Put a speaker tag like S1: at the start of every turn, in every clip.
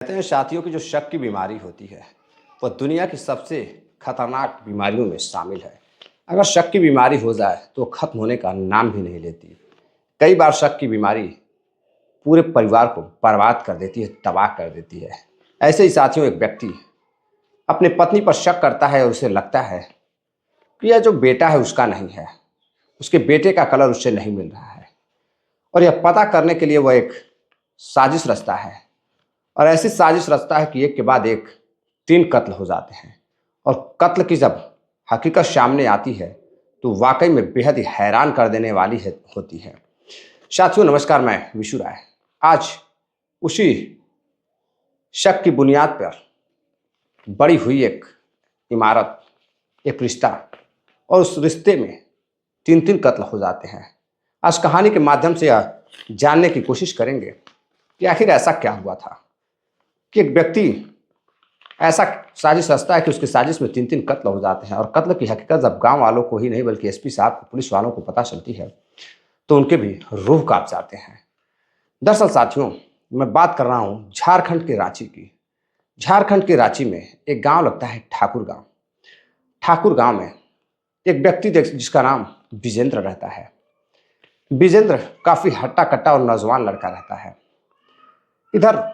S1: कहते हैं साथियों की जो शक की बीमारी होती है वह दुनिया की सबसे खतरनाक बीमारियों में शामिल है। अगर शक की बीमारी हो जाए तो खत्म होने का नाम भी नहीं लेती। कई बार शक की बीमारी पूरे परिवार को बर्बाद कर देती है, तबाह कर देती है। ऐसे ही साथियों एक व्यक्ति अपने पत्नी पर शक करता है और उसे लगता है कि यह जो बेटा है उसका नहीं है, उसके बेटे का कलर उससे नहीं मिल रहा है। और यह पता करने के लिए वह एक साजिश रचता है और ऐसी साजिश रचता है कि एक के बाद एक 3 कत्ल हो जाते हैं। और कत्ल की जब हकीकत सामने आती है तो वाकई में बेहद ही हैरान कर देने वाली होती है। साथियों नमस्कार, मैं विशु राय। आज उसी शक की बुनियाद पर बड़ी हुई एक इमारत, एक रिश्ता, और उस रिश्ते में 3 कत्ल हो जाते हैं। आज कहानी के माध्यम से यह जानने की कोशिश करेंगे कि आखिर ऐसा क्या हुआ था कि एक व्यक्ति ऐसा साजिश रचता है कि उसकी साजिश में 3 कत्ल हो जाते हैं। और कत्ल की हकीकत जब गांव वालों को ही नहीं बल्कि एसपी साहब को, पुलिस वालों को पता चलती है तो उनके भी रूह कांप जाते हैं। दरअसल साथियों, मैं बात कर रहा हूँ झारखंड के रांची की। झारखंड के रांची में एक गांव लगता है ठाकुर गांव। ठाकुर गांव में एक व्यक्ति जिसका नाम विजेंद्र रहता है। विजेंद्र काफी हट्टा कट्टा और नौजवान लड़का रहता है। इधर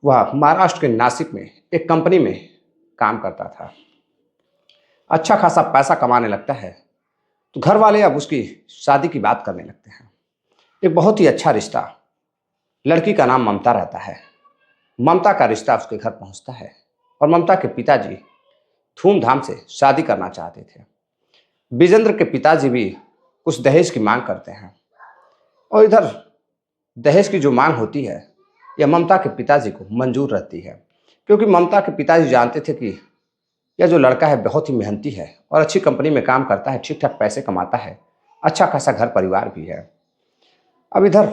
S1: वह महाराष्ट्र के नासिक में एक कंपनी में काम करता था। अच्छा खासा पैसा कमाने लगता है तो घर वाले अब उसकी शादी की बात करने लगते हैं। एक बहुत ही अच्छा रिश्ता, लड़की का नाम ममता रहता है। ममता का रिश्ता उसके घर पहुंचता है और ममता के पिताजी धूमधाम से शादी करना चाहते थे। विजेंद्र के पिताजी भी कुछ दहेज की मांग करते हैं और इधर दहेज की जो मांग होती है यह ममता के पिताजी को मंजूर रहती है, क्योंकि ममता के पिताजी जानते थे कि यह जो लड़का है बहुत ही मेहनती है और अच्छी कंपनी में काम करता है, ठीक ठाक पैसे कमाता है, अच्छा खासा घर परिवार भी है। अब इधर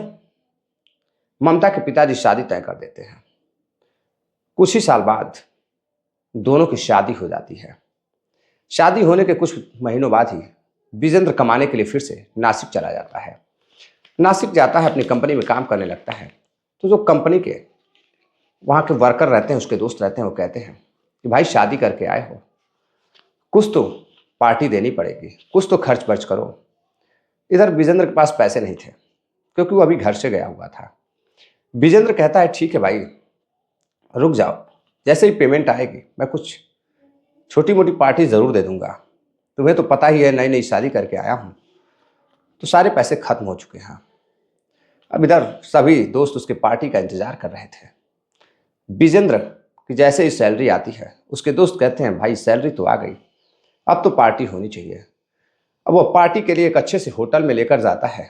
S1: ममता के पिताजी शादी तय कर देते हैं। कुछ ही साल बाद दोनों की शादी हो जाती है। शादी होने के कुछ महीनों बाद ही विजेंद्र कमाने के लिए फिर से नासिक चला जाता है। नासिक जाता है, अपनी कंपनी में काम करने लगता है। तो जो कंपनी के वहाँ के वर्कर रहते हैं, उसके दोस्त रहते हैं, वो कहते हैं कि भाई शादी करके आए हो, कुछ तो पार्टी देनी पड़ेगी, कुछ तो खर्च वर्च करो। इधर विजेंद्र के पास पैसे नहीं थे क्योंकि वो अभी घर से गया हुआ था। विजेंद्र कहता है ठीक है भाई, रुक जाओ, जैसे ही पेमेंट आएगी मैं कुछ छोटी मोटी पार्टी ज़रूर दे दूंगा। तुम्हें तो पता ही है, नई नई शादी करके आया हूँ तो सारे पैसे खत्म हो चुके हैं। अब इधर सभी दोस्त उसके पार्टी का इंतजार कर रहे थे। विजेंद्र की जैसे ही सैलरी आती है उसके दोस्त कहते हैं भाई सैलरी तो आ गई, अब तो पार्टी होनी चाहिए। अब वो पार्टी के लिए एक अच्छे से होटल में लेकर जाता है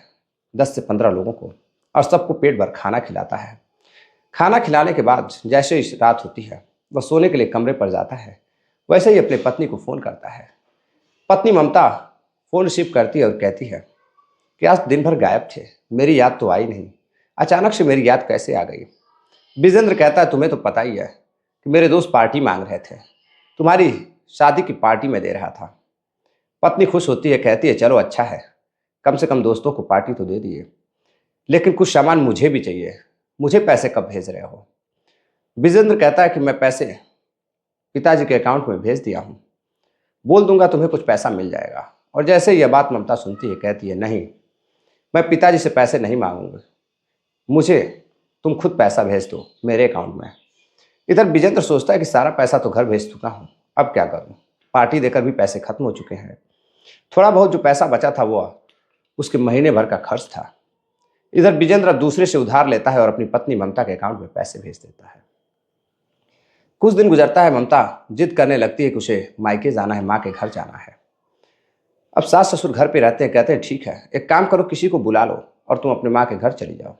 S1: 10 से 15 लोगों को और सबको पेट भर खाना खिलाता है। खाना खिलाने के बाद जैसे ही रात होती है वह सोने के लिए कमरे पर जाता है, वैसे ही अपनी पत्नी को फ़ोन करता है। पत्नी ममता फ़ोन रिसीव करती है और कहती है कि आज दिन भर गायब थे, मेरी याद तो आई नहीं, अचानक से मेरी याद कैसे आ गई। विजेंद्र कहता है तुम्हें तो पता ही है कि मेरे दोस्त पार्टी मांग रहे थे, तुम्हारी शादी की पार्टी में दे रहा था। पत्नी खुश होती है, कहती है चलो अच्छा है, कम से कम दोस्तों को पार्टी तो दे दिए, लेकिन कुछ सामान मुझे भी चाहिए, मुझे पैसे कब भेज रहे हो। विजेंद्र कहता है कि मैं पैसे पिताजी के अकाउंट में भेज दिया हूँ, बोल दूंगा तुम्हें कुछ पैसा मिल जाएगा। और जैसे ही यह बात ममता सुनती है कहती है नहीं, मैं पिताजी से पैसे नहीं मांगूंगा, मुझे तुम खुद पैसा भेज दो मेरे अकाउंट में। इधर विजेंद्र सोचता है कि सारा पैसा तो घर भेज चुका हूँ, अब क्या करूँ, पार्टी देकर भी पैसे खत्म हो चुके हैं। थोड़ा बहुत जो पैसा बचा था वो उसके महीने भर का खर्च था। इधर विजेंद्र दूसरे से उधार लेता है और अपनी पत्नी ममता के अकाउंट में पैसे भेज देता है। कुछ दिन गुजरता है, ममता जिद करने लगती है कि उसे मायके जाना है, माँ के घर जाना है। अब सास ससुर घर पे रहते हैं, कहते हैं ठीक है एक काम करो, किसी को बुला लो और तुम अपने माँ के घर चली जाओ,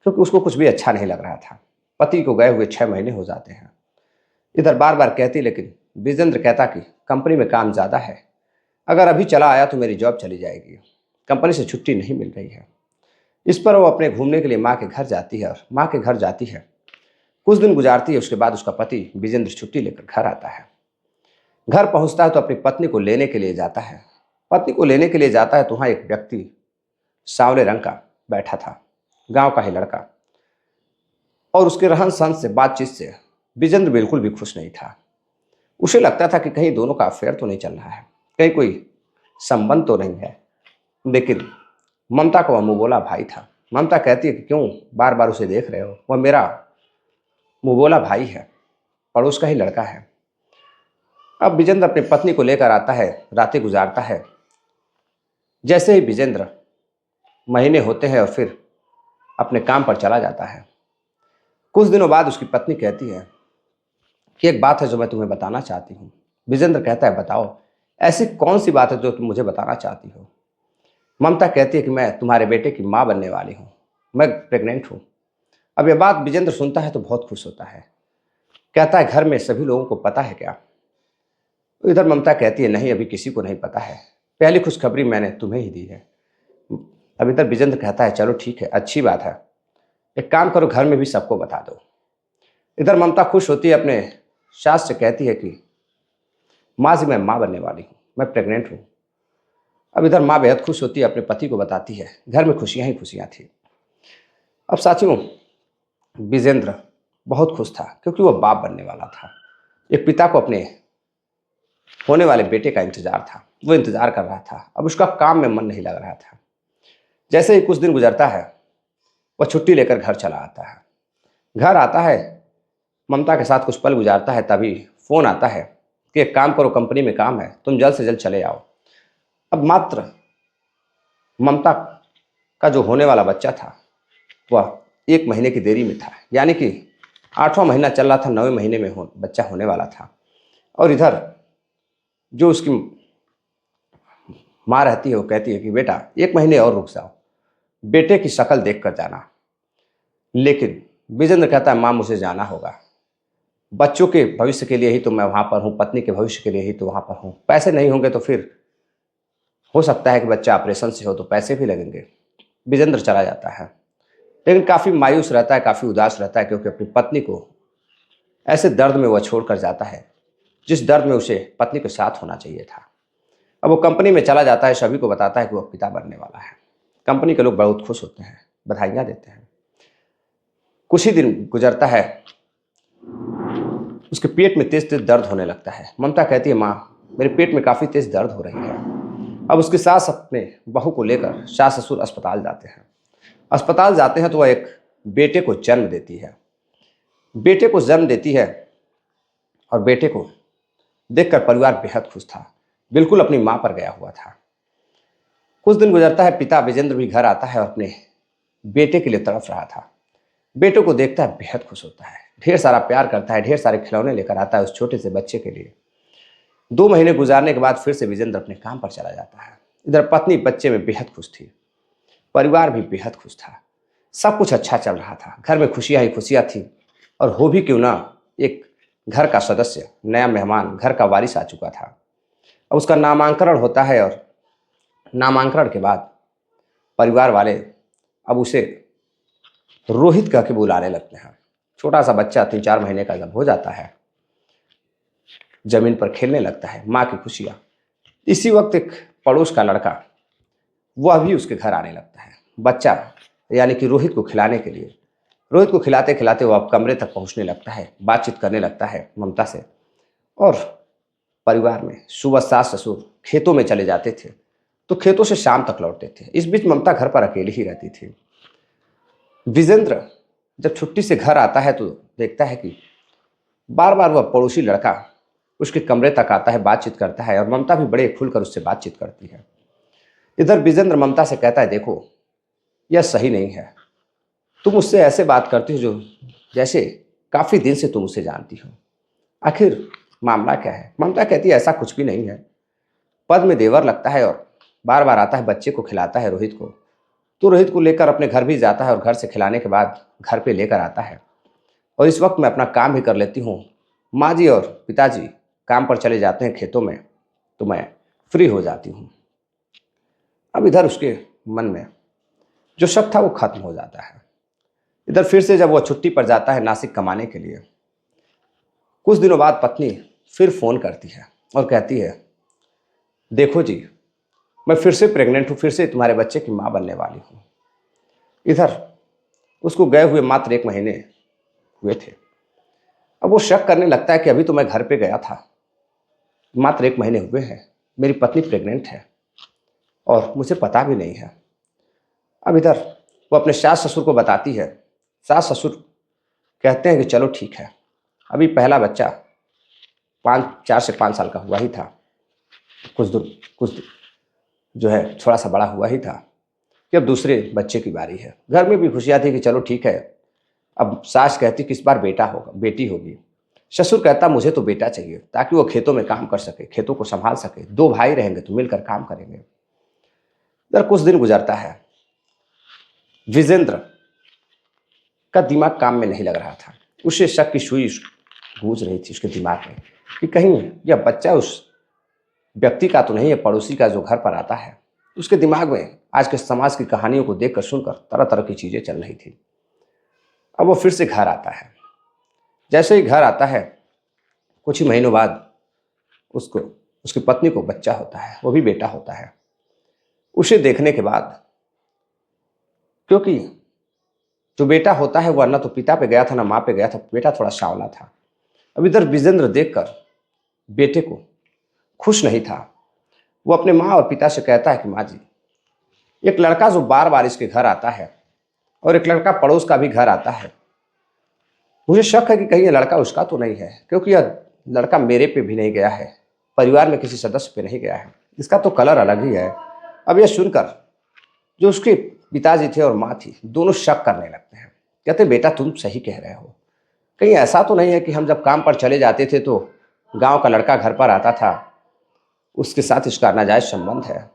S1: क्योंकि उसको कुछ भी अच्छा नहीं लग रहा था। पति को गए हुए 6 महीने हो जाते हैं। इधर बार बार कहती, लेकिन विजेंद्र कहता कि कंपनी में काम ज़्यादा है, अगर अभी चला आया तो मेरी जॉब चली जाएगी, कंपनी से छुट्टी नहीं मिल रही है। इस पर वो अपने घूमने के लिए माँ के घर जाती है और माँ के घर जाती है, कुछ दिन गुजारती है। उसके बाद उसका पति विजेंद्र छुट्टी लेकर घर आता है। घर पहुंचता है तो अपनी पत्नी को लेने के लिए जाता है। पत्नी को लेने के लिए जाता है तो वहाँ एक व्यक्ति सांवले रंग का बैठा था, गांव का ही लड़का। और उसके रहन सहन से, बातचीत से विजेंद्र बिल्कुल भी खुश नहीं था। उसे लगता था कि कहीं दोनों का अफेयर तो नहीं चल रहा है, कहीं कोई संबंध तो नहीं है। लेकिन ममता का वह मुंहबोला भाई था। ममता कहती है कि क्यों बार बार उसे देख रहे हो, वह मेरा मुंहबोला भाई है, पड़ोस का ही लड़का है। अब विजेंद्र अपनी पत्नी को लेकर आता है, रातें गुजारता है। जैसे ही विजेंद्र महीने होते हैं और फिर अपने काम पर चला जाता है, कुछ दिनों बाद उसकी पत्नी कहती है कि एक बात है जो मैं तुम्हें बताना चाहती हूँ। विजेंद्र कहता है बताओ, ऐसी कौन सी बात है जो तुम मुझे बताना चाहती हो। ममता कहती है कि मैं तुम्हारे बेटे की माँ बनने वाली हूँ, मैं प्रेग्नेंट हूँ। अब यह बात विजेंद्र सुनता है तो बहुत खुश होता है। कहता है घर में सभी लोगों को पता है क्या। तो इधर ममता कहती है नहीं, अभी किसी को नहीं पता है, पहली खुशखबरी मैंने तुम्हें ही दी है। अब इधर विजेंद्र कहता है चलो ठीक है, अच्छी बात है, एक काम करो घर में भी सबको बता दो। इधर ममता खुश होती है, अपने सास से कहती है कि माँ जी मैं माँ बनने वाली हूँ, मैं प्रेग्नेंट हूँ। अब इधर माँ बेहद खुश होती है, अपने पति को बताती है। घर में खुशियाँ ही खुशियाँ थी। अब साथियों, विजेंद्र बहुत खुश था क्योंकि वह बाप बनने वाला था। एक पिता को अपने होने वाले बेटे का इंतजार था, वो इंतजार कर रहा था। अब उसका काम में मन नहीं लग रहा था। जैसे ही कुछ दिन गुजरता है, वह छुट्टी लेकर घर चला आता है। घर आता है, ममता के साथ कुछ पल गुजारता है, तभी फोन आता है कि एक काम करो, कंपनी में काम है, तुम जल्द से जल्द चले आओ। अब मात्र ममता का जो होने वाला बच्चा था वह 1 महीने की देरी में था, यानी कि 8वां महीना चल रहा था, 9वें महीने में बच्चा होने वाला था। और इधर जो उसकी माँ रहती है वो कहती है कि बेटा 1 महीने और रुक जाओ, बेटे की शक्ल देख कर जाना। लेकिन विजेंद्र कहता है माँ मुझे जाना होगा, बच्चों के भविष्य के लिए ही तो मैं वहाँ पर हूँ, पत्नी के भविष्य के लिए ही तो वहाँ पर हूँ। पैसे नहीं होंगे तो फिर हो सकता है कि बच्चा ऑपरेशन से हो तो पैसे भी लगेंगे। विजेंद्र चला जाता है, लेकिन काफ़ी मायूस रहता है, काफ़ी उदास रहता है, क्योंकि अपनी पत्नी को ऐसे दर्द में वह छोड़ कर जाता है जिस दर्द में उसे पत्नी के साथ होना चाहिए था। अब वो कंपनी में चला जाता है, सभी को बताता है कि वह पिता बनने वाला है। कंपनी के लोग बहुत खुश होते हैं, बधाइयाँ देते हैं। कुछ ही दिन गुजरता है, उसके पेट में तेज तेज दर्द होने लगता है। ममता कहती है माँ मेरे पेट में काफ़ी तेज दर्द हो रही है। अब उसकी सास अपने बहू को लेकर सास ससुर अस्पताल जाते हैं। अस्पताल जाते हैं तो वह एक बेटे को जन्म देती है। बेटे को जन्म देती है और बेटे को देखकर परिवार बेहद खुश था, बिल्कुल अपनी माँ पर गया हुआ था। कुछ दिन गुजरता है, पिता विजेंद्र भी घर आता है और अपने बेटे के लिए तड़प रहा था। बेटे को देखता है, बेहद खुश होता है, ढेर सारा प्यार करता है, ढेर सारे खिलौने लेकर आता है उस छोटे से बच्चे के लिए। 2 महीने गुजारने के बाद फिर से विजेंद्र अपने काम पर चला जाता है। इधर पत्नी बच्चे में बेहद खुश थी, परिवार भी बेहद खुश था, सब कुछ अच्छा चल रहा था। घर में खुशियाँ ही खुशियाँ थी, और हो भी क्यों ना, एक घर का सदस्य, नया मेहमान, घर का वारिस आ चुका था। अब उसका नामांकन होता है और नामांकन के बाद परिवार वाले अब उसे रोहित कह के बुलाने लगते हैं। छोटा सा बच्चा 3-4 महीने का जब हो जाता है, जमीन पर खेलने लगता है, माँ की खुशियाँ। इसी वक्त एक पड़ोस का लड़का वह भी उसके घर आने लगता है, बच्चा यानी कि रोहित को खिलाने के लिए। रोहित को खिलाते खिलाते वो अब कमरे तक पहुंचने लगता है, बातचीत करने लगता है ममता से। और परिवार में सुबह सास ससुर खेतों में चले जाते थे तो खेतों से शाम तक लौटते थे। इस बीच ममता घर पर अकेली ही रहती थी। विजेंद्र जब छुट्टी से घर आता है तो देखता है कि बार बार वह पड़ोसी लड़का उसके कमरे तक आता है, बातचीत करता है, और ममता भी बड़े खुलकर उससे बातचीत करती है। इधर विजेंद्र ममता से कहता है देखो यह सही नहीं है, तुम मुझसे ऐसे बात करती हो जो जैसे काफ़ी दिन से तुम उसे जानती हो, आखिर मामला क्या है। ममता कहती है ऐसा कुछ भी नहीं है, पद में देवर लगता है और बार बार आता है, बच्चे को खिलाता है रोहित को, तो रोहित को लेकर अपने घर भी जाता है और घर से खिलाने के बाद घर पे लेकर आता है। और इस वक्त मैं अपना काम भी कर लेती हूँ, माँ जी और पिताजी काम पर चले जाते हैं खेतों में, तो मैं फ्री हो जाती हूँ। अब इधर उसके मन में जो शक था वो खत्म हो जाता है। इधर फिर से जब वह छुट्टी पर जाता है नासिक कमाने के लिए, कुछ दिनों बाद पत्नी फिर फ़ोन करती है और कहती है देखो जी मैं फिर से प्रेग्नेंट हूँ, फिर से तुम्हारे बच्चे की माँ बनने वाली हूँ। इधर उसको गए हुए मात्र 1 महीने हुए थे। अब वो शक करने लगता है कि अभी तो मैं घर पे गया था, मात्र 1 महीने हुए हैं, मेरी पत्नी प्रेग्नेंट है और मुझे पता भी नहीं है। अब इधर वो अपने सास ससुर को बताती है। सास ससुर कहते हैं कि चलो ठीक है, अभी पहला बच्चा 4 से 5 साल का हुआ ही था, कुछ जो है थोड़ा सा बड़ा हुआ ही था कि अब दूसरे बच्चे की बारी है। घर में भी खुशियाँ थी कि चलो ठीक है। अब सास कहती कि इस बार बेटा होगा, बेटी होगी। ससुर कहता मुझे तो बेटा चाहिए ताकि वो खेतों में काम कर सके, खेतों को संभाल सके, 2 भाई रहेंगे तो मिलकर काम करेंगे। इधर कुछ दिन गुजरता है। विजेंद्र का दिमाग काम में नहीं लग रहा था। उसे शक की सुई गूंज रही थी उसके दिमाग में कि कहीं यह बच्चा उस व्यक्ति का तो नहीं है, पड़ोसी का जो घर पर आता है। उसके दिमाग में आज के समाज की कहानियों को देखकर सुनकर तरह तरह की चीज़ें चल रही थी। अब वो फिर से घर आता है। जैसे ही घर आता है, कुछ ही महीनों बाद उसको उसकी पत्नी को बच्चा होता है, वो भी बेटा होता है। उसे देखने के बाद, क्योंकि जो बेटा होता है वह ना तो पिता पे गया था ना माँ पे गया था, बेटा थोड़ा सांवला था। अब इधर विजेंद्र देखकर बेटे को खुश नहीं था। वो अपने माँ और पिता से कहता है कि माँ जी, एक लड़का जो बार बार इसके घर आता है और एक लड़का पड़ोस का भी घर आता है, मुझे शक है कि कहीं ये लड़का उसका तो नहीं है, क्योंकि यह लड़का मेरे पे भी नहीं गया है, परिवार में किसी सदस्य पे नहीं गया है, इसका तो कलर अलग ही है। अब यह सुनकर जो उसके पिताजी थे और माँ थी, दोनों शक करने लगते हैं। कहते बेटा तुम सही कह रहे हो, कहीं ऐसा तो नहीं है कि हम जब काम पर चले जाते थे तो गांव का लड़का घर पर आता था, उसके साथ इसका नाजायज संबंध है।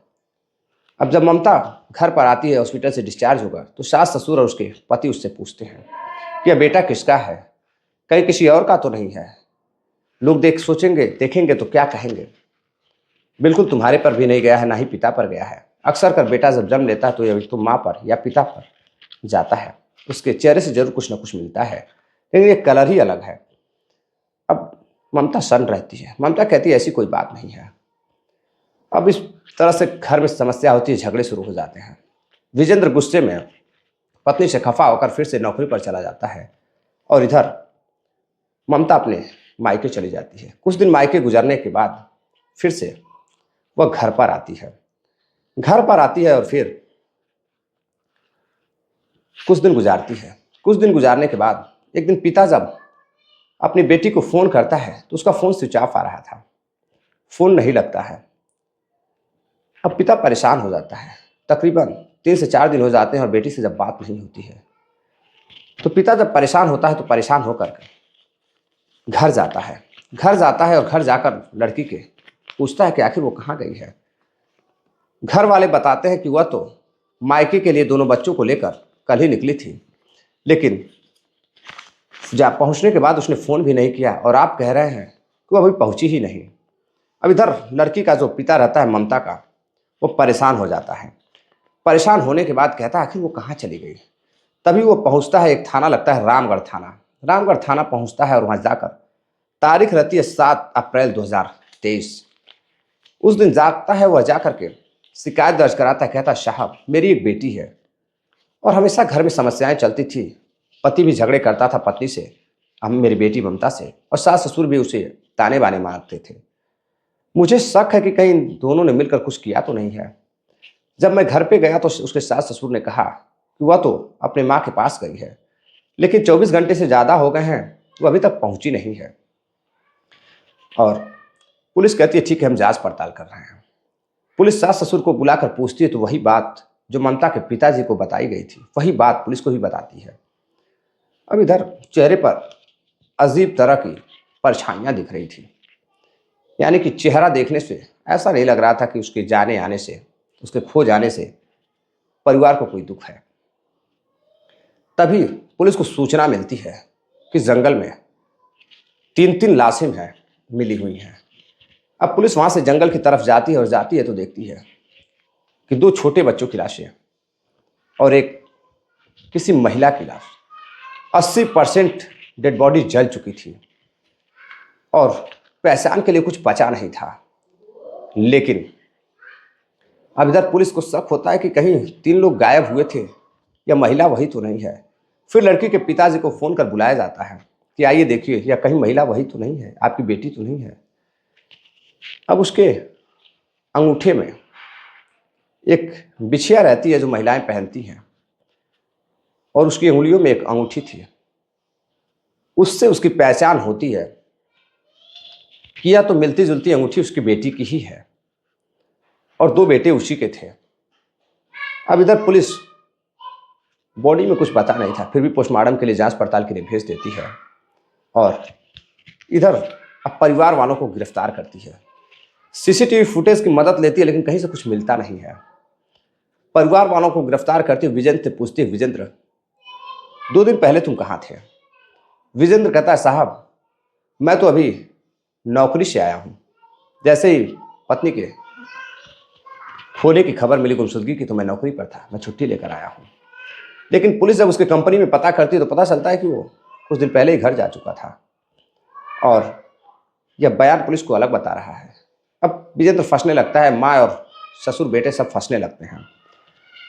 S1: अब जब ममता घर पर आती है हॉस्पिटल से डिस्चार्ज होकर, तो सास ससुर और उसके पति उससे पूछते हैं कि यह बेटा किसका है, कहीं किसी और का तो नहीं है। लोग देखेंगे तो क्या कहेंगे। बिल्कुल तुम्हारे पर भी नहीं गया है, ना ही पिता पर गया है। अक्सर कर बेटा जब जन्म लेता है तो यह तो माँ पर या पिता पर जाता है, उसके चेहरे से जरूर कुछ ना कुछ मिलता है, लेकिन ये कलर ही अलग है। अब ममता सन्न रहती है। ममता कहती है ऐसी कोई बात नहीं है। अब इस तरह से घर में समस्या होती है, झगड़े शुरू हो जाते हैं। विजेंद्र गुस्से में पत्नी से खफा होकर फिर से नौकरी पर चला जाता है और इधर ममता अपने मायके चली जाती है। कुछ दिन मायके गुजरने के बाद फिर से वह घर पर आती है। घर पर आती है और फिर कुछ दिन गुजारती है। कुछ दिन गुजारने के बाद एक दिन पिता जब अपनी बेटी को फोन करता है तो उसका फोन स्विच ऑफ आ रहा था, फोन नहीं लगता है। अब पिता परेशान हो जाता है। तकरीबन 3 से 4 दिन हो जाते हैं और बेटी से जब बात नहीं होती है, तो पिता जब परेशान होता है तो परेशान होकर घर जाता है। घर जाता है और घर जाकर लड़की के पूछता है कि आखिर वो कहाँ गई है। घर वाले बताते हैं कि वह तो मायके के लिए दोनों बच्चों को लेकर कल ही निकली थी, लेकिन पहुंचने के बाद उसने फ़ोन भी नहीं किया और आप कह रहे हैं कि वो अभी पहुंची ही नहीं। अब इधर लड़की का जो पिता रहता है ममता का, वो परेशान हो जाता है। परेशान होने के बाद कहता है आखिर वो कहाँ चली गई। तभी वो पहुंचता है, एक थाना लगता है रामगढ़ थाना। रामगढ़ थाना पहुंचता है और वहाँ जाकर तारीख रहती है 7 अप्रैल 2023। उस दिन जागता है, वह जाकर के शिकायत दर्ज कराता है। कहता साहब मेरी एक बेटी है और हमेशा घर में समस्याएं चलती थी, पति भी झगड़े करता था पत्नी से, हम मेरी बेटी ममता से, और सास ससुर भी उसे ताने बाने मारते थे। मुझे शक है कि कहीं दोनों ने मिलकर कुछ किया तो नहीं है। जब मैं घर पे गया तो उसके सास ससुर ने कहा कि वह तो अपने माँ के पास गई है, लेकिन 24 घंटे से ज़्यादा हो गए हैं, वो अभी तक पहुंची नहीं है। और पुलिस कहती है ठीक है, हम जांच पड़ताल कर रहे हैं। पुलिस सास ससुर को बुलाकर पूछती है तो वही बात जो ममता के पिताजी को बताई गई थी, वही बात पुलिस को भी बताती है। अब इधर चेहरे पर अजीब तरह की परछाइयाँ दिख रही थी, यानी कि चेहरा देखने से ऐसा नहीं लग रहा था कि उसके जाने आने से, उसके खो जाने से परिवार को कोई दुख है। तभी पुलिस को सूचना मिलती है कि जंगल में 3-3 लाशें हैं, मिली हुई हैं। अब पुलिस वहाँ से जंगल की तरफ जाती है और जाती है तो देखती है कि 2 छोटे बच्चों की लाशें और एक किसी महिला की लाश। 80% डेड बॉडी जल चुकी थी और पहचान के लिए कुछ बचा नहीं था। लेकिन अब इधर पुलिस को शक होता है कि कहीं 3 लोग गायब हुए थे, या महिला वही तो नहीं है। फिर लड़की के पिताजी को फ़ोन कर बुलाया जाता है कि आइए देखिए, या कहीं महिला वही तो नहीं है, आपकी बेटी तो नहीं है। अब उसके अंगूठे में एक बिछिया रहती है जो महिलाएं पहनती हैं, और उसकी उंगलियों में एक अंगूठी थी। उससे उसकी पहचान होती है कि या तो मिलती जुलती अंगूठी उसकी बेटी की ही है, और 2 बेटे उसी के थे। अब इधर पुलिस बॉडी में कुछ पता नहीं था, फिर भी पोस्टमार्टम के लिए, जांच पड़ताल के लिए भेज देती है, और इधर अब परिवार वालों को गिरफ्तार करती है। सीसीटीवी फुटेज की मदद लेती है, लेकिन कहीं से कुछ मिलता नहीं है। परिवार वालों को गिरफ्तार करते हुए विजेंद्र से पूछती है, विजेंद्र 2 दिन पहले तुम कहाँ थे? विजेंद्र कहता है, साहब मैं तो अभी नौकरी से आया हूँ। जैसे ही पत्नी के खोने की खबर मिली, गुमशुदगी की, तो मैं नौकरी पर था, मैं छुट्टी लेकर आया हूँ। लेकिन पुलिस जब उसके कंपनी में पता करती है तो पता चलता है कि वो कुछ दिन पहले ही घर जा चुका था, और यह बयान पुलिस को अलग बता रहा है। अब विजेंद्र फंसने लगता है, माँ और ससुर बेटे सब फंसने लगते हैं।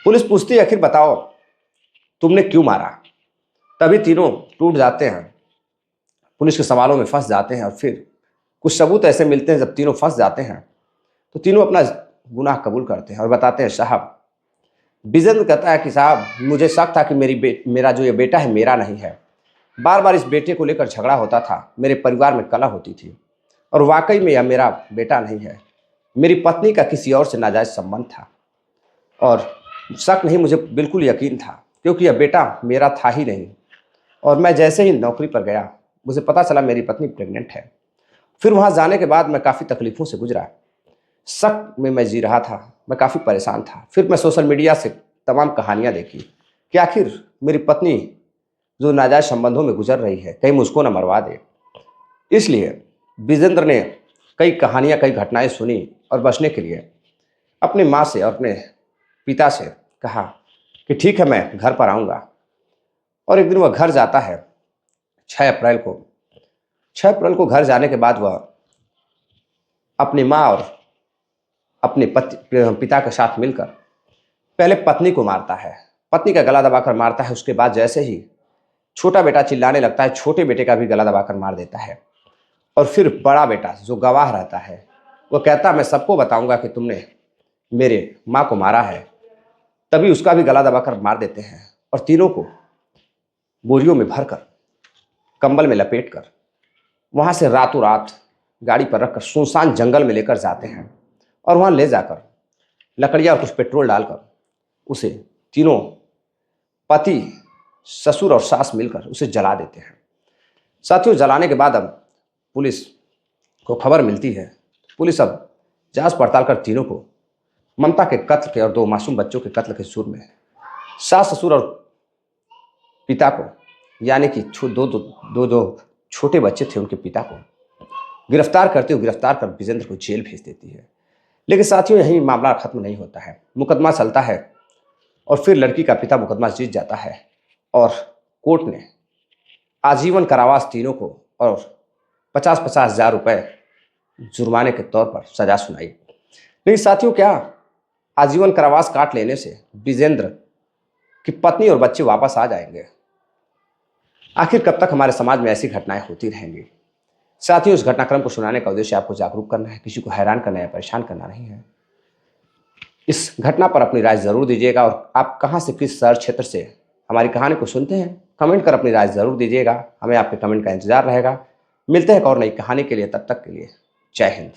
S1: पुलिस पूछती है, आखिर बताओ तुमने क्यों मारा? तभी तीनों टूट जाते हैं, पुलिस के सवालों में फंस जाते हैं, और फिर कुछ सबूत ऐसे मिलते हैं, जब तीनों फंस जाते हैं तो तीनों अपना गुनाह कबूल करते हैं और बताते हैं, साहब। विजेंद्र कहता है कि साहब मुझे शक था कि मेरा जो ये बेटा है मेरा नहीं है। बार बार इस बेटे को लेकर झगड़ा होता था, मेरे परिवार में कलह होती थी, और वाकई में यह मेरा बेटा नहीं है। मेरी पत्नी का किसी और से नाजायज संबंध था, और शक नहीं, मुझे बिल्कुल यकीन था, क्योंकि यह बेटा मेरा था ही नहीं। और मैं जैसे ही नौकरी पर गया, मुझे पता चला मेरी पत्नी प्रेग्नेंट है। फिर वहाँ जाने के बाद मैं काफ़ी तकलीफ़ों से गुजरा, शक में मैं जी रहा था, मैं काफ़ी परेशान था। फिर मैं सोशल मीडिया से तमाम कहानियाँ देखी कि आखिर मेरी पत्नी जो नाजायज संबंधों में गुजर रही है, कहीं मुझको न मरवा दे। इसलिए विजेंद्र ने कई कहानियाँ, कई घटनाएं सुनी, और बचने के लिए अपनी माँ से और अपने पिता से कहा कि ठीक है, मैं घर पर आऊँगा। और एक दिन वह घर जाता है 6 अप्रैल को। 6 अप्रैल को घर जाने के बाद वह अपनी माँ और अपने पिता के साथ मिलकर पहले पत्नी को मारता है, पत्नी का गला दबाकर मारता है। उसके बाद जैसे ही छोटा बेटा चिल्लाने लगता है, छोटे बेटे का भी गला दबाकर मार देता है। और फिर बड़ा बेटा जो गवाह रहता है, वो कहता है, मैं सबको बताऊंगा कि तुमने मेरे माँ को मारा है। तभी उसका भी गला दबाकर मार देते हैं, और तीनों को बोरियों में भरकर, कंबल में लपेटकर वहाँ से रातों रात गाड़ी पर रखकर सुनसान जंगल में लेकर जाते हैं, और वहाँ ले जाकर लकड़ियाँ और कुछ पेट्रोल डालकर उसे तीनों पति, ससुर और सास मिलकर उसे जला देते हैं। साथियों, जलाने के बाद अब पुलिस को खबर मिलती है। पुलिस अब जांच पड़ताल कर तीनों को ममता के कत्ल के और 2 मासूम बच्चों के कत्ल के जुर्म में, सास, ससुर और पिता को, यानी कि दो छोटे बच्चे थे, उनके पिता को गिरफ्तार करते हुए गिरफ्तार कर विजेंद्र को जेल भेज देती है। लेकिन साथियों, यही मामला खत्म नहीं होता है। मुकदमा चलता है, और फिर लड़की का पिता मुकदमा जीत जाता है, और कोर्ट ने आजीवन कारावास तीनों को और 50-50 हज़ार रुपये जुर्माने के तौर पर सजा सुनाई। लेकिन साथियों, क्या आजीवन कारावास काट लेने से विजेंद्र की पत्नी और बच्चे वापस आ जाएंगे? आखिर कब तक हमारे समाज में ऐसी घटनाएं होती रहेंगी? साथियों, इस घटनाक्रम को सुनाने का उद्देश्य आपको जागरूक करना है, किसी को हैरान करना या परेशान करना नहीं है। इस घटना पर अपनी राय जरूर दीजिएगा, और आप कहां से, किस शहर क्षेत्र से हमारी कहानी को सुनते हैं, कमेंट कर अपनी राय जरूर दीजिएगा। हमें आपके कमेंट का इंतजार रहेगा। मिलते हैं एक और नई कहानी के लिए, तब तक के लिए जय हिंद।